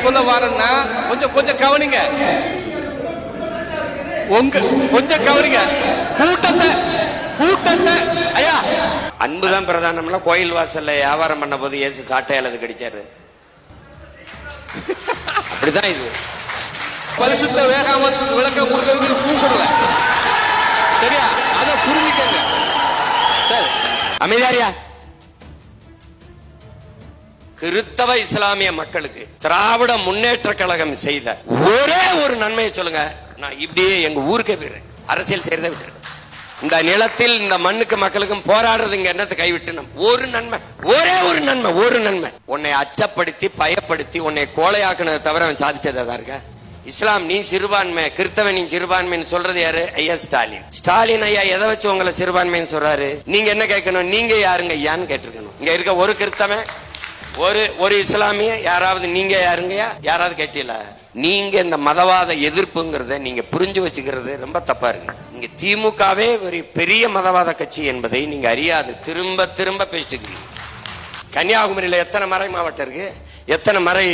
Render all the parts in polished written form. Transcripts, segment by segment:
சொல்ல வரேன்னா கொஞ்சம் கவனிங்க. கொஞ்சம் கவனிங்க. கூட்டத்தை ஐயா, அன்புதான் பிரதானம்ல. கோயில் வாசல்ல வியாபாரம் பண்ண போது இயேசு சாட்டையால் அது கடிச்சாரு. அப்படிதான் இது. பரிசுத்த வேகாமத்துக்கு விளக்கம் கொடுக்கறது கூப்பிடல. சரியா? அத புரிஞ்சுக்கங்க. சரி, அமைதியாரியா. கிறிஸ்தவ இஸ்லாமிய மக்களுக்கு திராவிட முன்னேற்ற கழகம் செய்த ஒரே ஒரு நன்மையை சொல்லுங்க. நான் இப்படியே எங்க ஊருக்கே போயிடுறேன். அரசியல் செய்யறதை விட்டு இந்த நிலத்தில் இந்த மண்ணுக்கு மக்களுக்கும் போராடுறது இங்க என்னத்தை கைவிட்டு ஒரு நன்மை, ஒரே ஒரு நன்மை. உன்னை அச்சப்படுத்தி பயப்படுத்தி உன்னை கோலையாக்குனதை தவிர அவன் சாதிச்சதா இருக்க? இஸ்லாம் நீ சிறுபான்மை, கிறிஸ்தவன் நீ சிறுபான்மைன்னு சொல்றது யாரு? ஐயா ஸ்டாலின் ஐயா எதை வச்சு உங்களை சிறுபான்மைன்னு சொல்றாரு? நீங்க என்ன கேட்கணும்? நீங்க யாருங்க ஐயான்னு கேட்டிருக்கணும். இங்க இருக்க ஒரு கிறிஸ்தவன் ஒரு இஸ்லாமிய யாராவது நீங்க யாருங்கயா யாராவது கேட்டீங்களா? நீங்க இந்த மதவாத எதிர்ப்புங்கிறத நீங்க புரிஞ்சு வச்சுக்கிறது ரொம்ப தப்பா இருக்கு. நீங்க திமுகவே ஒரு பெரிய மதவாத கட்சி என்பதை நீங்க அறியாது திரும்ப பேசிட்டு. கன்னியாகுமரியில எத்தனை மறை மாவட்டம் இருக்கு, எத்தனை மறை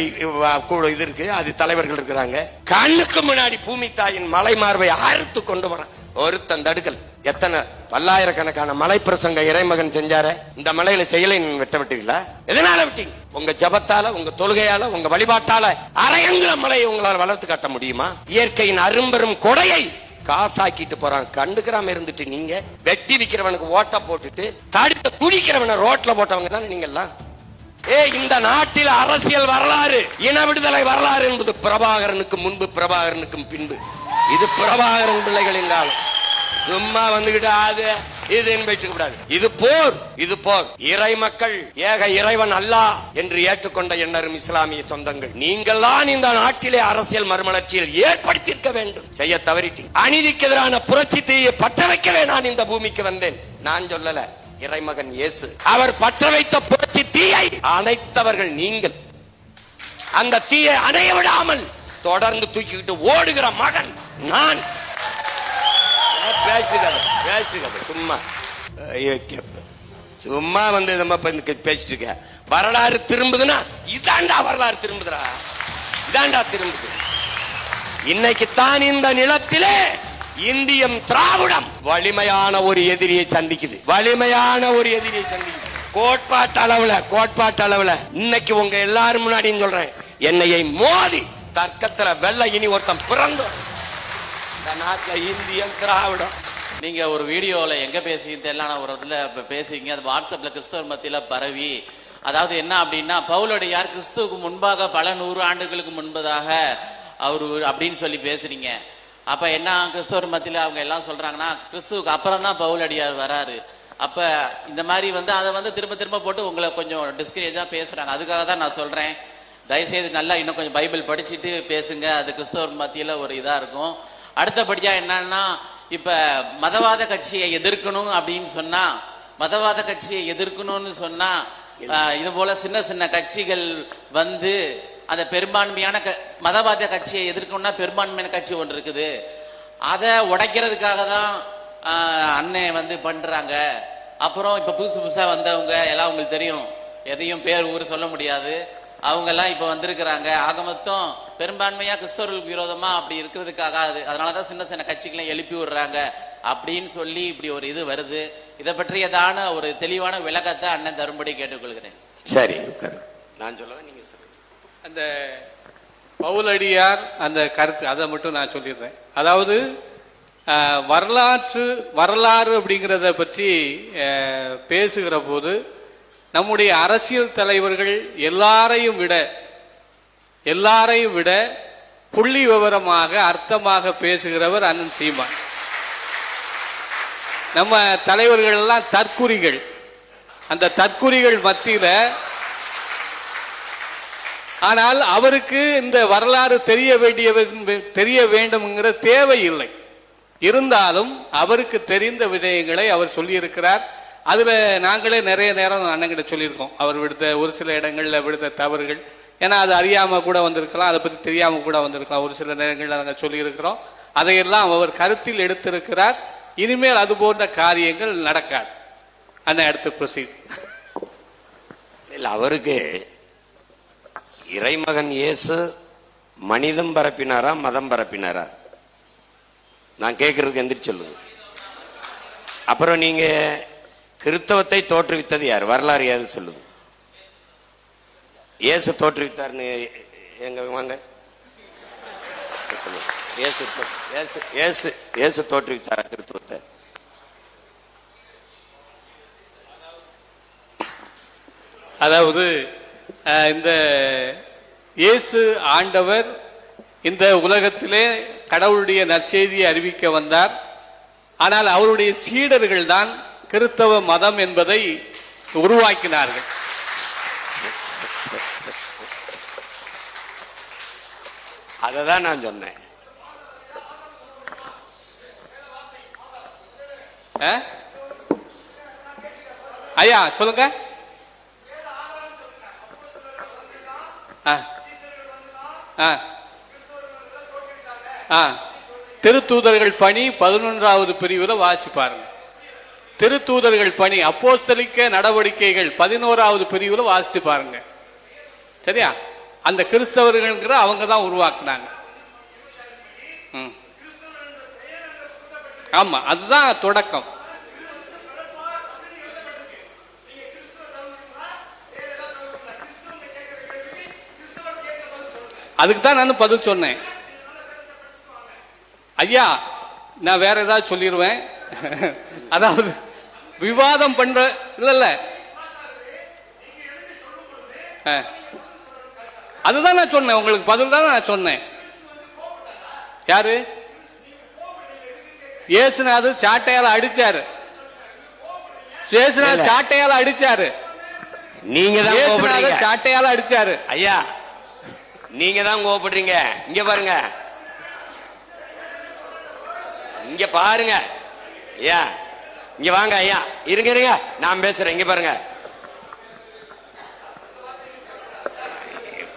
இது இருக்கு, அது தலைவர்கள் இருக்கிறாங்க. கண்ணுக்கு முன்னாடி பூமி தாயின் மலை மார்பை அறுத்து கொண்டு வர ஒருத்தன் தடுக்கல். எத்தனை பல்லாயிரக்கணக்கான மலை பிரசங்க இறைமகன் செஞ்சார, இந்த மலையில செயலை வெட்ட விட்டீங்களா? எதனால விட்டீங்க? உங்க ஜபத்தால, உங்க தொழுகையால, உங்க வழிபாட்டால அரையங்கிற மலையை உங்களால் வளர்த்து காட்ட முடியுமா? இயற்கையின் அரும்பெரும் கொடையை காசாக்கிட்டு போறான். கண்டுக்கிறாம இருந்துட்டு நீங்க வெட்டி விக்கிறவனுக்கு ஓட்ட போட்டுட்டு தடுக்க குடிக்கிறவனை ரோட்ல போட்டவங்க தானே நீங்க எல்லாம். இந்த நாட்டில் அரசியல் வரலாறு, இன விடுதலை வரலாறு என்பது பிரபாகரனுக்கு முன்பு, பிரபாகரனுக்கும் பின்பு. இது பிரபாகரன் பிள்ளைகளின் காலம். சும்மா வந்துகிட்டு அது இது கூடாது. இது போர். இறை மக்கள் ஏக இறைவன் அல்லாஹ் என்று ஏற்றுக்கொண்ட எண்ணரும் இஸ்லாமிய சொந்தங்கள், நீங்கள் தான் இந்த நாட்டிலே அரசியல் மறுமலர்ச்சியில் ஏற்படுத்தியிருக்க வேண்டும். செய்ய தவறிட்டீங்க. அநீதிக்கு எதிரான புரட்சி தீயை பற்ற வைக்கவே நான் இந்த பூமிக்கு வந்தேன். நான் சொல்லல, இறைமகன் இயேசு. அவர் பற்ற வைத்த புரட்சி தீயை அணைத்தவர்கள் நீங்கள். அந்த தீயை அணைய விடாமல் தொடர்ந்து தூக்கிக்கிட்டு ஓடுகிற மகன் நான். சும்மா வந்து பேசிட்டு இருக்க. வரலாறு திரும்புதுன்னா இதாண்டா வரலாறு திரும்புதுடா, இதாண்டா திரும்புது. இன்னைக்கு தான் இந்த நிலத்திலே இந்தியம் திராவிடம் வலிமையான ஒரு எதிரியை சந்திக்குது. கோட்பாட்டு அளவுல இன்னைக்கு உங்க எல்லாரும் முன்னாடி சொல்றேன், என்னையை மோதி தர்க்கத்துல வெள்ள இனி ஒருத்தன் பிறந்தோம். இந்தியம் திராவிடம். நீங்க ஒரு வீடியோல எங்க பேசிங்க தெரியல, ஒரு இடத்துல பேசிங்க. அது வாட்ஸ்அப்ல கிறிஸ்தவர் மத்தியில பரவி, அதாவது என்ன அப்படின்னா, பவுலடியார் கிறிஸ்துவுக்கு முன்பாக பல 100 ஆண்டுகளுக்கு முன்பதாக அவரு அப்படின்னு சொல்லி பேசுறீங்க. அப்ப என்ன கிறிஸ்தவர் மத்தியில அவங்க எல்லாம் சொல்றாங்கன்னா, கிறிஸ்துவுக்கு அப்புறம் தான் பவுலடியார் வராரு. அப்ப இந்த மாதிரி அதை திரும்ப போட்டு உங்களை கொஞ்சம் டிஸ்கரேஜா பேசுறாங்க. அதுக்காக தான் நான் சொல்றேன், தயவுசெய்து நல்லா இன்னும் கொஞ்சம் பைபிள் படிச்சுட்டு பேசுங்க. அது கிறிஸ்தவர் மத்தியில ஒரு இதா இருக்கும். அடுத்தபடியா என்னன்னா, இப்ப மதவாத கட்சியை எதிர்க்கணும் அப்படின்னு சொன்னா, இது போல சின்ன சின்ன கட்சிகள் அந்த பெரும்பான்மையான மதவாத கட்சியை எதிர்க்கணும்னா பெரும்பான்மையான கட்சி ஒன்று இருக்குது. அதை உடைக்கிறதுக்காக தான் அண்ணன் பண்றாங்க. அப்புறம் இப்ப புதுசா வந்தவங்க எல்லாம் உங்களுக்கு தெரியும், எதையும் பேர் ஊர் சொல்ல முடியாது, அவங்க எல்லாம் இப்ப வந்திருக்கிறாங்க. ஆக மொத்தம் பெரும்பான்மையா கிறிஸ்தவர்களுக்கு விரோதமா அப்படி இருக்கிறதுக்காக அதனாலதான் சின்ன சின்ன கட்சிகளை எழுப்பி விடுறாங்க அப்படின்னு சொல்லி இப்படி ஒரு இது வருது. இதை பற்றியதான ஒரு தெளிவான விளக்கத்தை அண்ணன் தரும்படி கேட்டுக்கொள்கிறேன். சரி, நான் சொல்லுவேன், நீங்க சொல்லுங்க. அந்த பவுலடியார் அந்த கருத்து அதை மட்டும் நான் சொல்லிடுறேன். அதாவது வரலாறு அப்படிங்கிறத பற்றி பேசுகிற போது நம்முடைய அரசியல் தலைவர்கள் எல்லாரையும் விட புள்ளி விவரமாக அர்த்தமாக பேசுகிறவர் அண்ணன் சீமான். நம்ம தலைவர்கள் எல்லாம் தற்குறிகள். அந்த தற்குறிகள் மத்தியில ஆனால் அவருக்கு இந்த வரலாறு தெரிய வேண்டும்ங்கிற தேவை இல்லை. இருந்தாலும் அவருக்கு தெரிந்த விடயங்களை அவர் சொல்லியிருக்கிறார். அதுல நாங்களே நிறைய நேரம் அண்ணங்கிட்ட சொல்லியிருக்கோம், அவர் விடுத்த ஒரு சில இடங்கள்ல விடுத்த தவறுகள். ஏன்னா அது அறியாம கூட வந்திருக்கலாம், அதை பத்தி தெரியாம கூட வந்திருக்கலாம். ஒரு சில நேரங்கள்ல நாங்கள் சொல்லி இருக்கிறோம். அதையெல்லாம் அவர் கருத்தில் எடுத்திருக்கிறார். இனிமேல் அது போன்ற காரியங்கள் நடக்காது. அந்த அடுத்த ப்ரொசீட் இல்ல, அவருக்கு இறைமகன் இயேசு மனிதம் பரப்பினாரா மதம் பரப்பினாரா? நான் கேட்கறதுக்கு எந்திரிச்சு சொல்லுங்க. அப்புறம் நீங்க கிறிஸ்தவத்தை தோற்றுவித்தது யார்? வரலாறு யாரு சொல்லுது? இயேசு தோற்றுவித்தார்னு எங்க வாங்க சொல்லுங்க. இயேசு தோற்றுவித்தாரா கிறிஸ்தவத்தை? அதாவது இந்த இயேசு ஆண்டவர் இந்த உலகத்திலே கடவுளுடைய நற்செய்தியை அறிவிக்க வந்தார். ஆனால் அவருடைய சீடர்கள் தான் கிறிஸ்தவ மதம் என்பதை உருவாக்கினார்கள். அததான் நான் சொன்னேன். ஐயா சொல்லுங்க. திருத்தூதர்கள் பணி 11வது பிரிவுல வாசி பாருங்க. திருத்தூதர்கள் பணி அப்போஸ்தலிக்க நடவடிக்கைகள் 11வது பிரிவுல வாசிச்சு பாருங்க. சரியா? அந்த கிறிஸ்தவர்கள் அவங்க தான் உருவாக்குனாங்க. ஆமா, அதுதான் தொடக்கம். அதுக்கு தான் நான் பதில் சொன்னேன். ஐயா நான் வேற ஏதாவது சொல்லிடுவேன். அதாவது விவாதம் பண்ற இல்ல அதுதான் நான் சொன்னேன். உங்களுக்கு பதில் தான் நான் சொன்னேன். யாரு? இயேசுநாதர் சாட்டையால அடிச்சாரு. இயேசுநாதர் சாட்டையால அடிச்சாரு. நீங்க தான் சாட்டையால அடிச்சாரு. ஐயா நீங்க தான் கோபப்படுறீங்க. இங்க பாருங்க, இங்க பாருங்க. ஐயா இங்க வாங்க. ஐயா இருங்க இருங்க, நான் பேசுறேன். இங்க பாருங்க,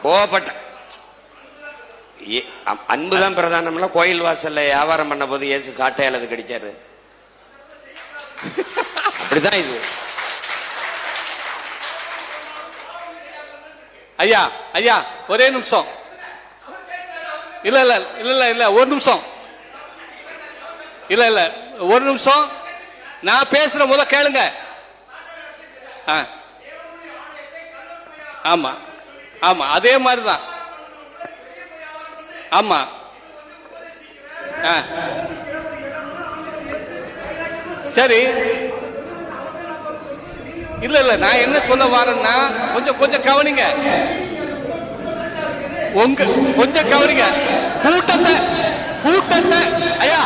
கோபப்பட்ட அன்புதான் பிரதானம்ல. கோயில் வாசல்ல வியாபாரம் பண்ண போது இயேசு சாட்டையால அது கடிச்சாரு. அப்படிதான் இது. ஐயா ஐயா ஒரே நிமிஷம். இல்ல இல்ல இல்ல இல்ல ஒரு நிமிஷம். இல்ல இல்ல ஒரு நிமிஷம். நான் பேசுற முத கேளுங்க. ஆமா ஆமா அதே மாதிரிதான். ஆமா சரி. இல்ல இல்ல நான் என்ன சொல்ல வரேன்னா கொஞ்சம் கொஞ்சம் கவனிங்க. உங்க கொஞ்சம் கவனிங்க. கூட்டத்தை கூட்டத்தை ஐயா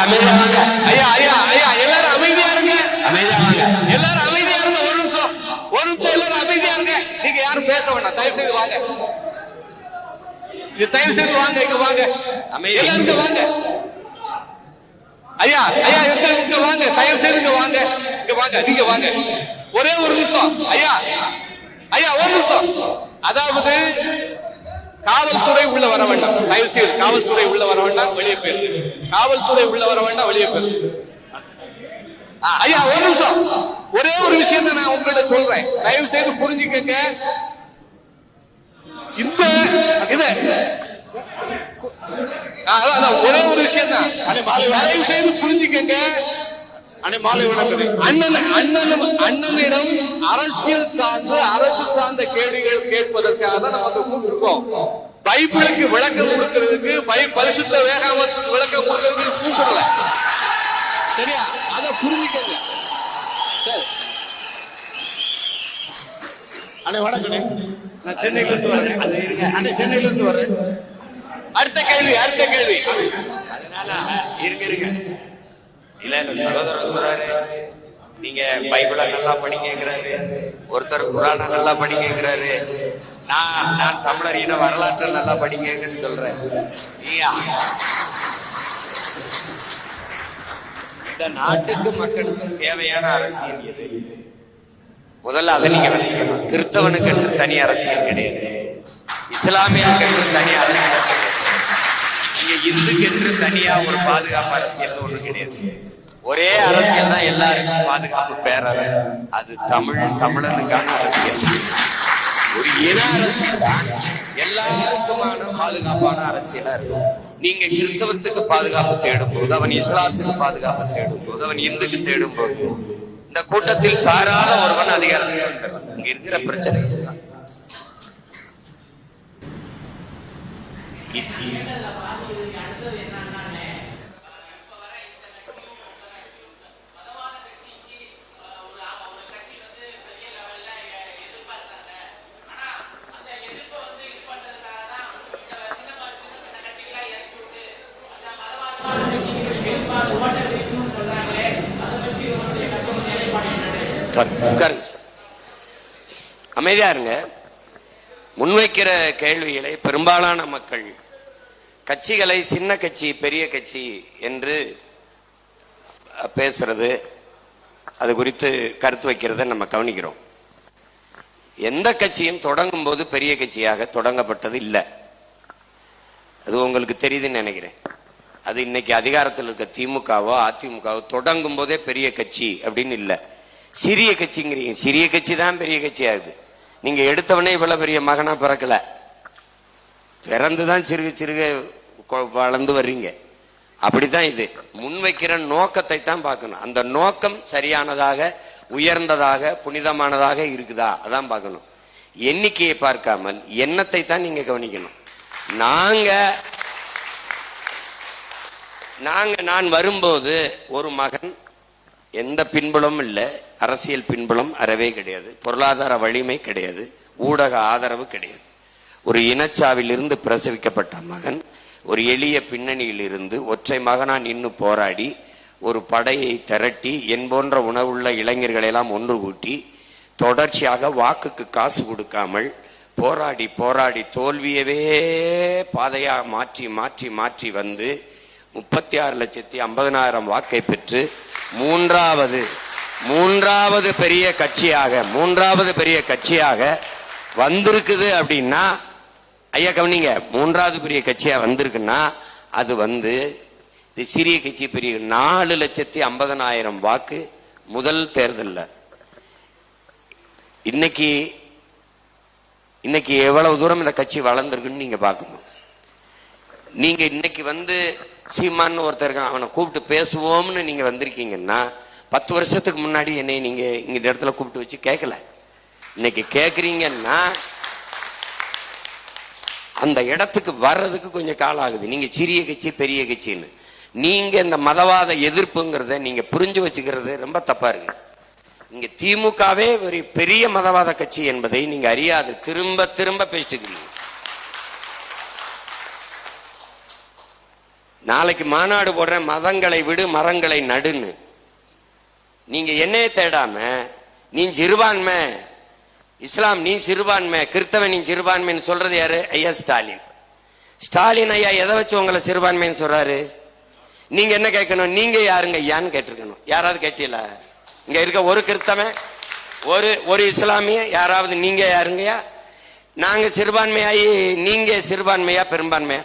அமைதியா வாங்க. ஐயா ஐயா ஐயா எல்லாரும் அமைதியா இருங்க. அமைதியா வாங்க. எல்லாரும் அமைதியா இருங்க. ஒரு நிமிஷம் ஒரு நிமிஷம் எல்லாரும் அமைதியா இருங்க. நீங்க யாரும் பேச வேண்டாம். தயவு செய்து வாங்க. தயவு செய்து வாங்க. இங்க வாங்க. எல்லாரும் வாங்க. ஐயா ஐயா இங்க வாங்க. தயவு செய்து இங்க வாங்க. இங்க வாங்க. நீங்க வாங்க. ஒரே ஒரு நிமிஷம். ஐயா ஐயா ஒரு நிமிஷம். அதாவது காவல்துறை உள்ள வர வேண்டாம். தயவு செய்து காவல்துறை உள்ள வர வேண்டாம். வெளியே போயிரு. காவல்துறை உள்ள வர வேண்டாம். வெளியே போயிரு. ஐயா ஒரு நிமிஷம். ஒரே ஒரு விஷயத்தை நான் உங்கள்ட்ட சொல்றேன். தயவு செய்து புரிஞ்சுக்கங்க. இந்த இது ஒரே ஒரு விஷயம் தான். தயவு செய்து புரிஞ்சுக்கங்க. அண்ணனிடம் அரசியல் சார்ந்து அரசு சார்ந்த கேள்விகள் கேட்பதற்காக தான் நம்ம கூப்பிட்டுருக்கோம். பைபிளுக்கு விளக்கம் கொடுக்கிறதுக்கு பரிசுத்த வேதாகமத்துக்கு விளக்கம் கொடுக்கிறதுக்கு கூப்பிடல. சரியா? அதை புரிஞ்சுக்கங்க. வணக்கம். நான் சென்னையில இருந்து வரேன். சென்னையில இருந்து வரேன். அடுத்த கேள்வி அடுத்த கேள்வி. அதனால இருங்க இருங்க. இல்ல சகோதரர் சொல்றாரு, நீங்க பைபிள நல்லா படிக்கிறாரு, ஒருத்தர் குரான நல்லா படிக்கிறாரு, நான் தமிழர் இன வரலாற்றை நல்லா படிக்கன்னு சொல்றேன். இந்த நாட்டுக்கு மக்களுக்கும் தேவையான அரசியல் எது? முதல்ல அதை நீங்க விளக்கணும். கிறிஸ்தவனுக்கு என்று தனி அரசியல் கிடையாது, இஸ்லாமியனுக்கு என்று தனி அரசியல் கிடையாது, இங்க இந்துக்கு என்று தனியா ஒரு பாதுகாப்பு அரசியல் ஒண்ணு கிடையாது. ஒரே அரசியல் தான் எல்லாருக்கும் பாதுகாப்பு பேரவை. அது தமிழனுக்கான அரசியல். ஒரு இன அரசியல் தான் எல்லாருக்குமான பாதுகாப்பான அரசியலா இருக்கும். நீங்க கிறிஸ்தவத்துக்கு பாதுகாப்பு தேடும் போது, அவன் இஸ்லாத்துக்கு பாதுகாப்பு தேடும் போது, அவன் இந்துக்கு தேடும் போது, இந்த கூட்டத்தில் சாராத ஒருவன் அதிகாரத்தில் வந்துடுறான். இங்க இருக்கிற பிரச்சனை இதுதான். அமைதியா இருங்க. முன்வைக்கிற கேள்விகளை பெரும்பாலான மக்கள் கட்சிகளை சின்ன கட்சி பெரிய கட்சி என்று பேசுறது, அது குறித்து கருத்து வைக்கிறத நம்ம கவனிக்கிறோம். எந்த கட்சியும் தொடங்கும் போது பெரிய கட்சியாக தொடங்கப்பட்டது இல்லை. அது உங்களுக்கு தெரியுதுன்னு நினைக்கிறேன். அது இன்னைக்கு அதிகாரத்தில் இருக்க திமுகவோ அதிமுகவோ தொடங்கும் போதே பெரிய கட்சி அப்படின்னு இல்லை. சிறிய கட்சிங்கிறீங்க. சிறிய கட்சி தான் பெரிய கட்சி ஆகுது. நீங்க எடுத்தவனே இவ்வளவு பெரிய மகனா பிறக்கல, பிறந்துதான் சிறுக சிறுக வளர்ந்து வர்றீங்க. அப்படித்தான் இது. முன்வைக்கிற நோக்கத்தை தான் பார்க்கணும். அந்த நோக்கம் சரியானதாக, உயர்ந்ததாக, புனிதமானதாக இருக்குதா அதான் பார்க்கணும். எண்ணிக்கையை பார்க்காமல் எண்ணத்தை தான் நீங்க கவனிக்கணும். நான் வரும்போது ஒரு மகன், எந்த பின்புலமும் இல்லை, அரசியல் பின்புலம் அறவே கிடையாது, பொருளாதார வலிமை கிடையாது, ஊடக ஆதரவு கிடையாது. ஒரு இனச்சாவிலிருந்து பிரசவிக்கப்பட்ட மகன் ஒரு எளிய பின்னணியில் இருந்து ஒற்றை மகனா நின்று போராடி ஒரு படையை திரட்டி என் போன்ற உணவுள்ள இளைஞர்களை எல்லாம் ஒன்று கூட்டி தொடர்ச்சியாக வாக்குக்கு காசு கொடுக்காமல் போராடி போராடி தோல்வியவே பாதையா மாற்றி மாற்றி மாற்றி வந்து 36,50,000 வாக்கை பெற்று மூன்றாவது பெரிய கட்சியாக வந்திருக்குது. அப்படின்னா ஐயா கவனிங்க, மூன்றாவது பெரிய கட்சியா வந்திருக்குன்னா அது இது சிறிய கட்சி பெரிய 4,50,000 வாக்கு முதல் தேர்தலில். இன்னைக்கு எவ்வளவு தூரம் இந்த கட்சி வளர்ந்துருக்குன்னு நீங்க பார்க்கணும். நீங்க இன்னைக்கு சீமான்னு ஒருத்தர் இருக்கான், அவனை கூப்பிட்டு பேசுவோம்னு நீங்க வந்திருக்கீங்கன்னா 10 வருஷத்துக்கு முன்னாடி என்னை நீங்க இந்த இடத்துல கூப்பிட்டு வச்சு கேட்கல. இன்னைக்கு கேட்குறீங்கன்னா அந்த இடத்துக்கு வர்றதுக்கு கொஞ்சம் காலம் ஆகுது. நீங்க சிறிய கட்சி பெரிய கட்சின்னு நீங்க இந்த மதவாத எதிர்ப்புங்கிறத நீங்க புரிஞ்சு வச்சுக்கிறது ரொம்ப தப்பா இருக்கு. இங்க திமுகவே ஒரு பெரிய மதவாத கட்சி என்பதை நீங்க அறியாது திரும்ப திரும்ப பேசிட்டு. நாளைக்கு மாநாடு போடுறேன், மதங்களை விடு மரங்களை நடுன்னு. நீங்க என்னைய தேடாம நீ சிறுபான்மை, இஸ்லாம் நீ சிறுபான்மை, கிறிஸ்தவன் நீ சிறுபான்மைன்னு சொல்றது யாரு? ஐயா ஸ்டாலின். ஸ்டாலின் ஐயா எதை வச்சு உங்களை சிறுபான்மைன்னு சொல்றாரு? நீங்க என்ன கேட்கணும்? நீங்க யாருங்க ஐயான்னு கேட்டிருக்கணும். யாராவது கேட்டீங்களா? இங்க இருக்க ஒரு கிறிஸ்தவன், ஒரு இஸ்லாமிய யாராவது நீங்க யாருங்கயா? நாங்க சிறுபான்மையாயி நீங்க சிறுபான்மையா பெரும்பான்மையா?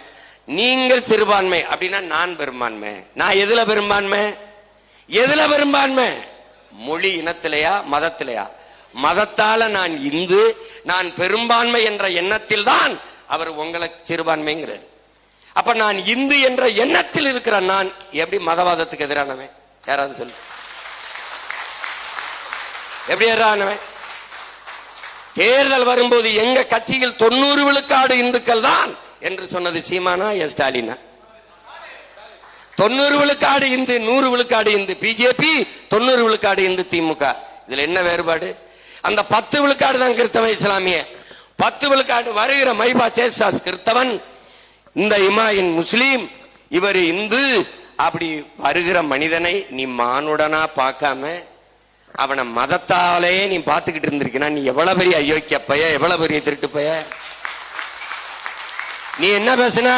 நீங்கள் சிறுபான்மை அப்படின்னா நான் பெரும்பான்மை. நான் எதுல பெரும்பான்மை? மொழி இனத்திலையா மதத்திலையா? மதத்தால நான் இந்து, நான் பெரும்பான்மை என்ற எண்ணத்தில் தான் அவர் உங்களை சிறுபான்மைங்கிறார். அப்ப நான் இந்து என்ற எண்ணத்தில் இருக்கிற நான் எப்படி மதவாதத்துக்கு எதிரானவன்? யாராவது சொல்லு, எப்படி எதிரானவன்? தேர்தல் வரும்போது எங்க கட்சியில் 90 விழுக்காடு இந்துக்கள் தான் என்று சொன்னது சீமானா ஸ்டாலினா? 90 விழுக்காடு இந்து, 100 விழுக்காடு இந்து பிஜேபி, 90 விழுக்காடு இந்து திமுக. இதுல என்ன வேறுபாடு? அந்த 10 விழுக்காடு தான் கிறிஸ்தவ இஸ்லாமிய. 10 விழுக்காடு வருகிற மைபா சேசாஸ் கிறிஸ்தவன், இந்த இமாயின் முஸ்லீம், இவர் இந்து. அப்படி வருகிற மனிதனை நீ மானுடனா பார்க்காம அவனை மதத்தாலே நீ பார்த்துக்கிட்டு இருந்திருக்கா, நீ எவ்வளவு பெரிய அயோக்கிய பைய, எவ்வளவு பெரிய திருட்டு பைய. நீ என்ன பேசுன?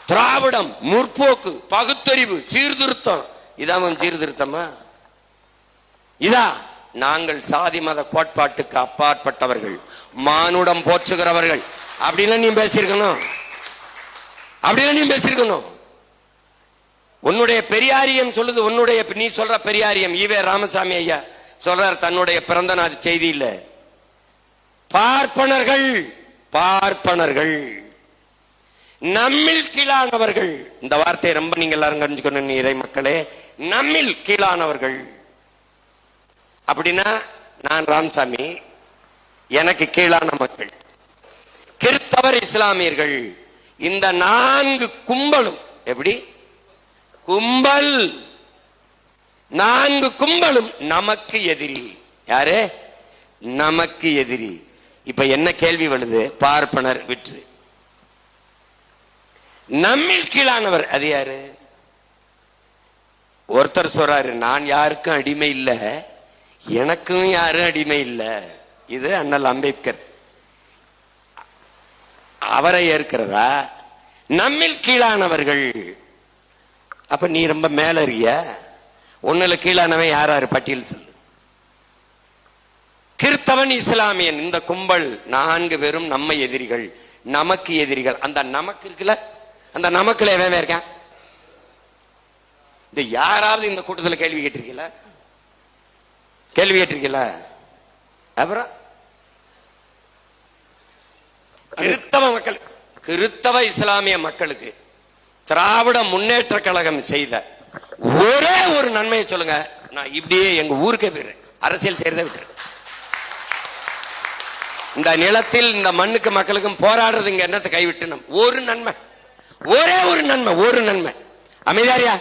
திராவிடம், முற்போக்கு, பகுத்தறிவு, சீர்திருத்தம், இதான் சீர்திருத்தமா? இதா நாங்கள் சாதி மத கோட்பாட்டுக்கு அப்பாற்பட்டவர்கள், மானுடம் போற்றுகிறவர்கள் அப்படின்னு நீ பேசியிருக்கணும். அப்படின்னு நீ பேசியிருக்கணும். உன்னுடைய பெரியாரியம் சொல்லுது, உன்னுடைய நீ சொல்ற பெரியாரியம் ஈவே ராமசாமி ஐயா சொல்றார் தன்னுடைய பிறந்த நாள் செய்தியில, பார்ப்பனர்கள் பார்ப்பனர்கள் நம்மில் கீழானவர்கள். இந்த வார்த்தையை ரொம்ப நீங்க எல்லாரும் தெரிஞ்சுக்கணும் இறை மக்களே. நம்மில் கீழானவர்கள் அப்படின்னா நான் ராமசாமி, எனக்கு கீழான மக்கள் கிறிஸ்தவர், இஸ்லாமியர்கள். இந்த 4 கும்பலும் எப்படி கும்பல், 4 கும்பலும் நமக்கு எதிரி. யாரு? நமக்கு எதிரி. இப்ப என்ன கேள்வி வருது? பார்ப்பனர் விற்று நம்மில் கீழானவர் அது யாரு? ஒருத்தர் சொல்றாரு நான் யாருக்கும் அடிமை இல்ல, எனக்கும் யாரும் அடிமை இல்ல. இது அண்ணல் அம்பேத்கர். அவரை ஏற்கிறதா? நம்மில் கீழானவர்கள். அப்ப நீ ரொம்ப மேல இருக்கிய. ஒண்ணுல கீழானவன் யாராரு பட்டியல் சொல்லு. கிறிஸ்தவன், இஸ்லாமியன், இந்த கும்பல் 4 பேரும் நம்ம எதிரிகள், நமக்கு எதிரிகள். அந்த நமக்கு இருக்குல்ல, அந்த நமக்குல எவன் இருக்கான்? இந்த யாராவது இந்த கூட்டத்தில் கேள்வி கேட்டிருக்கீங்களா? கேள்வி கேட்டிருக்கீங்களா? அப்புறம் கிறிஸ்தவ மக்கள், கிறிஸ்தவ இஸ்லாமிய மக்களுக்கு திராவிட முன்னேற்ற கழகம் செய்த ஒரே ஒரு நன்மையை சொல்லுங்க. நான் இப்படியே எங்க ஊருக்கே போயிடுறேன், அரசியல் செய்யறதை விட்டுறேன். இந்த நிலத்தில் இந்த மண்ணுக்கு மக்களுக்கும் போராடுறது இங்க என்னத்தை கைவிட்டு நம்ம ஒரு நன்மை, ஒரே ஒரு நன்மை, ஒரு நன்மை. அமைதியாரியா?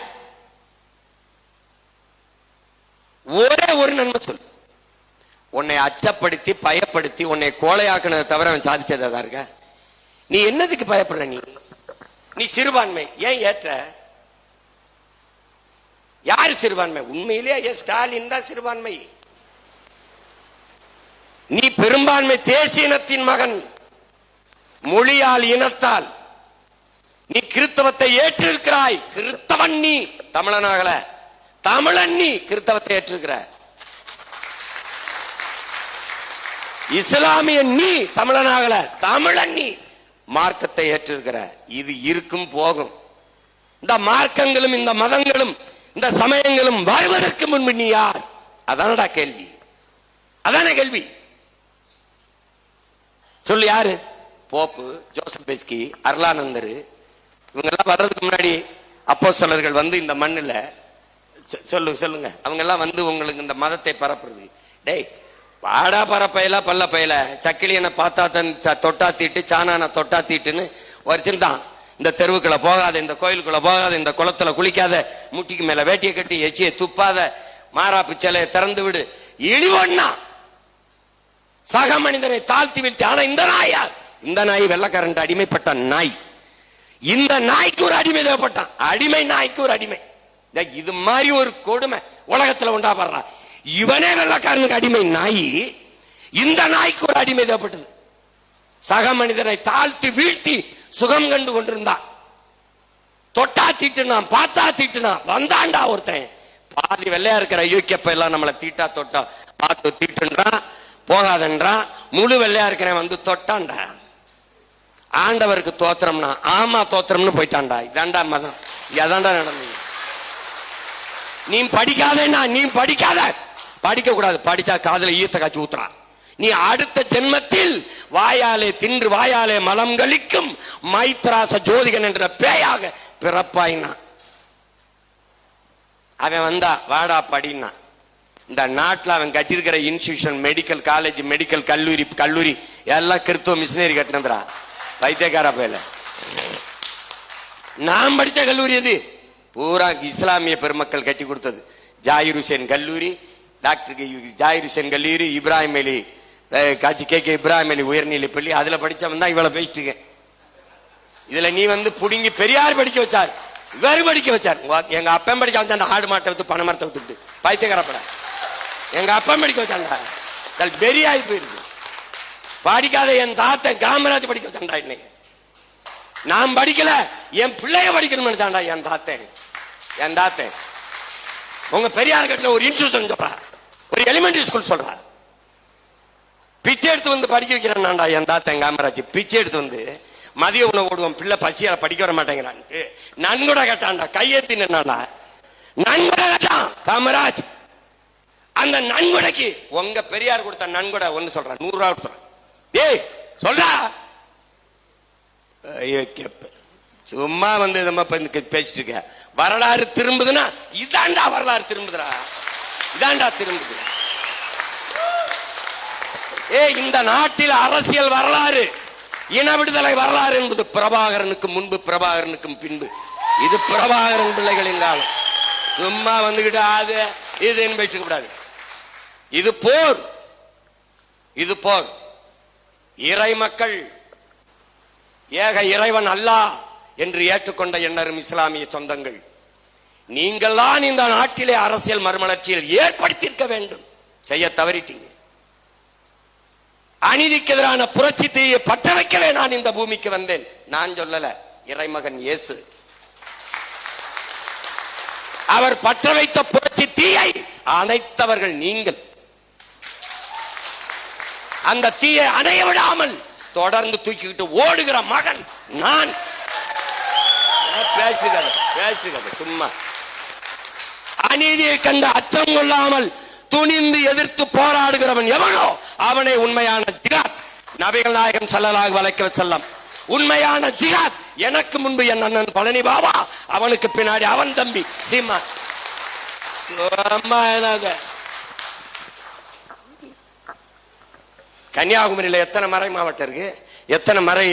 ஒரே ஒரு நன்மை சொல்லு. உன்னை அச்சப்படுத்தி பயப்படுத்தி உன்னை கோழையாக்குனதை தவிர அவன் சாதிச்சதா இருக்க? நீ என்னதுக்கு பயப்படுற? நீ சிறுபான்மை ஏன் ஏற்ற? யார் சிறுபான்மை? உண்மையிலேயே ஸ்டாலின் தான் சிறுபான்மை. நீ பெரும்பான்மை தேசிய இனத்தின் மகன், மொழியால் இனத்தால் நீ கிறிஸ்தவத்தை ஏற்றிருக்கிறாய். கிறிஸ்தவன் நீ, தமிழனாகல. தமிழன் நீ, கிறிஸ்தவத்தை ஏற்றிருக்கிற. இஸ்லாமிய நீ, தமிழனாகல. தமிழன் நீ, மார்க்கத்தை ஏற்றிருக்கிற. இது இருக்கும் போகும். இந்த மார்க்கங்களும் இந்த மதங்களும் இந்த சமயங்களும் வருவதற்கு முன்பு நீ யார்? அதானடா கேள்வி. அதான கேள்வி. சொல்லு யாரு? போப்பு, ஜோசப் பெஸ்கி, அருளானந்தர், இவங்க எல்லாம் வர்றதுக்கு முன்னாடி அப்போஸ்தலர்கள் வந்து இந்த மண்ணுல சொல்லுங்க அவங்க எல்லாம் வந்து உங்களுக்கு இந்த மதத்தை பரப்புறது. டேய் வாடா பரப்பையில பல்ல பையில சக்கிலியனை பார்த்தா தன் தொட்டா தீட்டு, சாணான தொட்டா தீட்டுன்னு வச்சிருந்தான். இந்த தெருவுக்குள்ள போகாத, இந்த கோயிலுக்குள்ள போகாத, இந்த குளத்துல குளிக்காத, முட்டிக்கு மேல வேட்டியை கட்டி எச்சியை துப்பாத, மாறாப்பு சிலையை திறந்து விடு, இழிவொன்னா சக மனிதனை தாழ்த்தி வீழ்த்தி. ஆனா இந்த நாய் யார்? இந்த நாய் வெள்ளக்காரன் அடிமைப்பட்ட நாய். இந்த நாய்க்கு ஒரு அடிமை தேவைப்பட்டான். அடிமை நாய்க்கு ஒரு அடிமை. இது மாதிரி ஒரு கொடுமை உலகத்துல உண்டாப்படுறா. இவனே வெள்ளக்காரனுக்கு அடிமை நாய், இந்த நாய்க்கு ஒரு அடிமை தேவைப்பட்டது. சக மனிதனை தாழ்த்தி வீழ்த்தி சுகம் கண்டு கொண்டிருந்தான். தொட்டா தீட்டுனான், பார்த்தா தீட்டுனான். வந்தாண்டா ஒருத்தன் பாதி வெள்ளையா இருக்கிற யூகேப்ப எல்லாம் நம்மளை தீட்டா தொட்டா பார்த்து தீட்டுன்றான், போகாதன்றான். முழு வெள்ளையா இருக்கிறேன் வந்து தொட்டான்டா. ஆண்டவருக்கு தோத்திரம்னா ஆமா தோத்திரம்னு போயிட்டான்டா. இதாண்டா மதம். அதான்டா நடந்தது. நீ படிக்காதேன்னா நீ படிக்காத, படிக்க கூடாது. படிச்சா காதல ஈர்த்த காட்சி ஊத்துறான். நீ அடுத்த ஜென்மத்தில் வாயாலே தின்று வாயாலே மலம் கழிக்கும் மைத்ராச ஜோதிகன் என்ற பேயாக பிறப்பாயினா. அவன் வந்தா வாடா படினா. இந்த நாட்டில் அவன் கட்டிருக்கிற இன்ஸ்டிடியூஷன், மெடிக்கல் காலேஜ், மெடிக்கல் கல்லூரி எல்லாம் கிறிஸ்துவ மிஷினரி கட்டினதுரா. வைத்தியக்கார பயில நான் படித்த கல்லூரி எது? பூரா இஸ்லாமிய பெருமக்கள் கட்டி கொடுத்தது. ஜாகிர் ஹுசேன் கல்லூரி, டாக்டர் ஜாகிர் ஹுசேன் கல்லூரி, இப்ராஹிம் அலி காட்சி கே இப்ராஹிம் அலி உயர்நிலை பள்ளி, அதுல படிச்சவன் தான் இவ்வளவு பேசிட்டு. இதுல நீ வந்து புடுங்கி பெரியார் படிக்க வச்சார், இவரு படிக்க வச்சார். எங்க அப்பன் படிக்க வந்தா ஆடு மாட்டை வித்து பண மரத்தை வித்துட்டு பைத்தியக்காரப்பட எங்க அப்பன் படிக்க வச்சாண்டா. பெரியாய் போயிருக்கு. படிக்காத என் தாத்தன் காமராஜ் படிக்க வச்சாண்டா. இன்னைக்கு நான் படிக்கல, என் பிள்ளைய படிக்கணும்னு நினைச்சாண்டா என் தாத்தன். உங்க பெரியார் கட்டில ஒரு இன்ஸ்டியூஷன் சொல்றா, ஒரு எலிமெண்டரி ஸ்கூல் சொல்றா. பிச்சை எடுத்து வந்து படிக்க வைக்கிறான்டா என் தாத்தன் காமராஜ். பிச்சை எடுத்து வந்து மதிய உணவு ஓடுவோம், பிள்ளை பசியால படிக்க வர மாட்டேங்கிறான்ட்டு நன்கொடை கேட்டான்டா, கையெழுத்தி நின்னாடா, நன்கொடை கேட்டான் காமராஜ். அந்த நன்கொடைக்கு உங்க பெரியார் கொடுத்த நன்கொடை ஒன்னு சொல்ற, 100 ரூபாய் கொடுத்துறான். ஏய் சொல்றா, சும்மா வந்து பேசிட்டு இருக்க. வரலாறு திரும்புதுன்னா இதாண்டா வரலாறு திரும்புதுடா, இதாண்டா திரும்புது. இந்த நாட்டில் அரசியல் வரலாறு, இன விடுதலை வரலாறு என்பது பிரபாகரனுக்கு முன்பு, பிரபாகரனுக்கும் பின்பு. இது பிரபாகரன் பிள்ளைகளின் காலம். சும்மா வந்துகிட்டு அது இதுன்னு பேசிக்க கூடாது. இது போர், இது போர். இறை மக்கள் ஏக இறைவன் அல்லாஹ் என்று ஏற்றுக்கொண்ட எண்ணரும் இஸ்லாமிய சொந்தங்கள், நீங்கள் தான் இந்த நாட்டிலே அரசியல் மறுமலர்ச்சியில் ஏற்படுத்தியிருக்க வேண்டும். செய்ய தவறிட்டீங்க. அநீதிக்கு எதிரான புரட்சி தீயை பற்ற வைக்கவே நான் இந்த பூமிக்கு வந்தேன். நான் சொல்லல, இறைமகன் இயேசு. அவர் பற்ற வைத்த புரட்சி தீயை அணைத்தவர்கள் நீங்கள். அந்த தீயை அணைய விடாமல் தொடர்ந்து தூக்கிக்கிட்டு ஓடுகிற மகன் நான். பேசுகிறது சும்மா. அநீதியை கண்டு அச்சம் கொள்ளாமல் துணிந்து எதிர்த்து போராடுகிறவன் எவனோ அவனை உண்மையான ஜிகாத். நபிகள் நாயகம் ஸல்லல்லாஹு அலைஹி வஸல்லம் உண்மையான ஜிகாத். எனக்கு முன்பு என் அண்ணன் பழனி பாபா, அவனுக்கு பின்னாடி அவன் தம்பி சீமா. கன்னியாகுமரியில எத்தனை மறை மாவட்டம் இருக்கு, எத்தனை மறை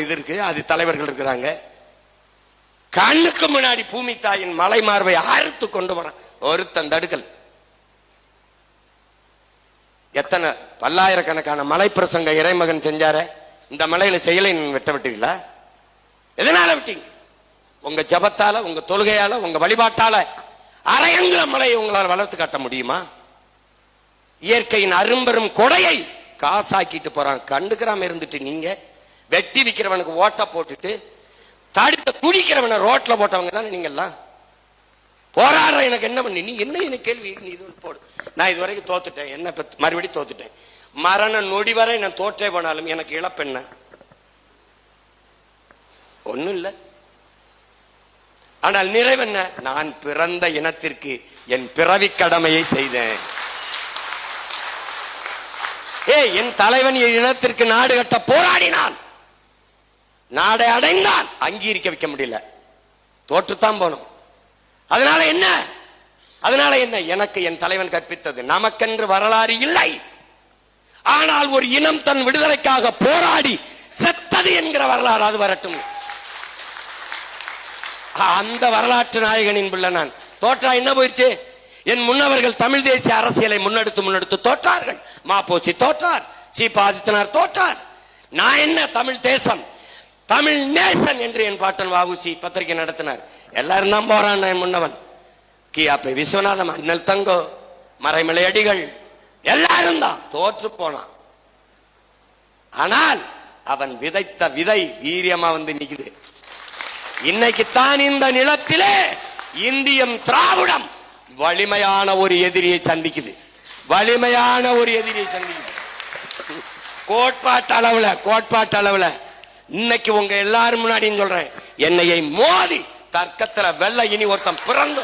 இது இருக்கு, அது தலைவர்கள் இருக்கிறாங்க. கண்ணுக்கு முன்னாடி பூமி தாயின் மலை மார்பை அறுத்து கொண்டு வரான், ஒருத்தன் தடுக்கல். எத்தனை பல்லாயிரக்கணக்கான மலை பிரசங்க இறைமகன் செஞ்சார, இந்த மலையில செயலை வெட்ட விட்டீங்களா? எதனால விட்டீங்க? உங்க ஜபத்தால, உங்க தொழுகையால, உங்க வழிபாட்டால அரையங்கிற மலையை உங்களால் வளர்த்து காட்ட முடியுமா? இயற்கையின் அரும்பெரும் கொடையை காசாக்கிட்டு போறான். கண்டுக்கிறாம இருந்துட்டு நீங்க வெட்டி விக்கிறவனுக்கு ஓட்ட போட்டுட்டு தடுத்த குடிக்கிறவனை ரோட்ல போட்டவங்க தானே நீங்க எல்லாம். போராடுற எனக்கு என்ன பண்ணி, நீ என்ன கேள்வி நீ இது போடு. நான் இது வரைக்கும் தோத்துட்டேன், என்ன மறுபடியும் தோத்துட்டேன். மரண நொடி வரை நான் தோற்றே போனாலும் எனக்கு இழப்பென்ன? ஒண்ணும் இல்லை. ஆனால் நிறைவென்ன? நான் பிறந்த இனத்திற்கு என் பிறவி கடமையை செய்தேன். என் தலைவன் என் இனத்திற்கு நாடு கட்ட போராடினான், நாடை அடைந்தான், அங்கீகரிக்க வைக்க முடியல, தோற்றுத்தான் போனோம். அதனால என்ன? அதனால என்ன? எனக்கு என் தலைவன் கற்பித்தது, நமக்கென்று வரலாறு இல்லை, ஆனால் ஒரு இனம் தன் விடுதலைக்காக போராடி செத்தது என்கிற வரலாறு அது வரட்டும். அந்த வரலாற்று நாயகனின் பிள்ளை நான். தோற்றா என்ன போயிடுச்சு? என் முன்னவர்கள் தமிழ் தேசிய அரசியலை முன்னெடுத்து தோற்றார்கள். மாப்போசி தோற்றார், சீபா ஆதித்தனார் தோற்றார். நான் என்ன? தமிழ் தேசம், தமிழ் நேசன் என்று என் பாட்டன் வஉசி பத்திரிகை நடத்தினார். எல்லாரும் தான் போறான். என் முன்னவன் கியாப்பை விஸ்வநாதம், அண்ணல் தங்கோ, மறைமலை அடிகள் எல்லாரும் தான் தோற்று போனான். ஆனால் அவன் விதைத்த விதை வீரியமா வந்து நிக்குது. இன்னைக்குத்தான் இந்த நிலத்திலே இந்தியம் திராவிடம் வலிமையான ஒரு எதிரியை சந்திக்குது, வலிமையான ஒரு எதிரியை சந்திக்குது. கோட்பாட்டு அளவுல இன்னைக்கு உங்க எல்லாரும் முன்னாடி சொல்றேன், என்னையை மோதி தர்க்கத்துல வெள்ள இனி ஒருத்தன் பிறந்து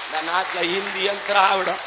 இந்த நாட்டில் இந்தியம் திராவிடம்